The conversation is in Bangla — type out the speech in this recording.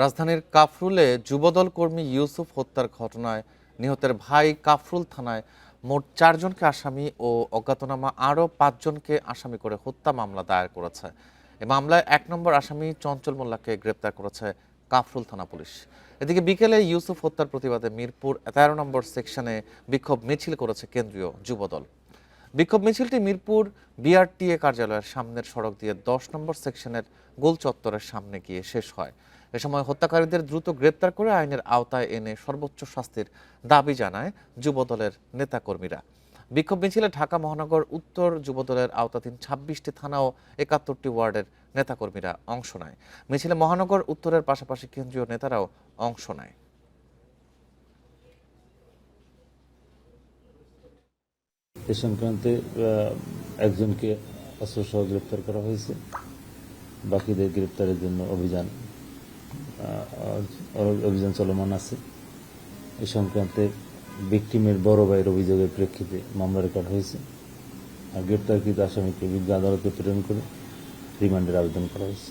রাজধানীর কাফরুলে যুবদল কর্মী ইউসুফ হত্যার ঘটনায় নিহতের ভাই কাফরুল থানায় মোট 4 জনকে আসামি ও অজ্ঞাতনামা আরও 5 জনকে আসামি করে হত্যা মামলা দায়ের করেছে। এ মামলায় 1 নম্বর আসামি চঞ্চল মোল্লাকে গ্রেপ্তার করেছে কাফরুল থানা পুলিশ। এদিকে বিকেলে ইউসুফ হত্যার প্রতিবাদে মিরপুর 13 নম্বর সেকশনে বিক্ষোভ মিছিল করেছে কেন্দ্রীয় যুবদল। বিক্ষোভ মিছিলটি মিরপুর বিআরটিএ কার্যালয়ের সামনের সড়ক দিয়ে 10 নম্বর সেকশনের গোল চত্বরের সামনে গিয়ে শেষ হয়। এ সময় হত্যাকারীদের দ্রুত গ্রেপ্তার করে আইনের আওতায় এনে সর্বোচ্চ শাস্তির দাবি জানায় যুবদলের নেতাকর্মীরা। বিক্ষোভ মিছিলে ঢাকা মহানগর উত্তর যুবদলের আওতাধীন 26টি থানা ও 71টি ওয়ার্ডের নেতাকর্মীরা অংশ নেয়। মিছিলে মহানগর উত্তরের পাশাপাশি কেন্দ্রীয় নেতারাও অংশ নেয়। এ সংক্রান্তে একজনকে অস্ত্রসহ গ্রেপ্তার করা হয়েছে। বাকিদের গ্রেপ্তারের জন্য অভিযান চলমান আছে। এ সংক্রান্তে ভিকটিমের বড় ভাইয়ের অভিযোগের প্রেক্ষিতে মামলা রেকর্ড হয়েছে। আর গ্রেপ্তারকৃত আসামিকে বিজ্ঞ আদালতে প্রেরণ করে রিমান্ডের আবেদন করা হয়েছে।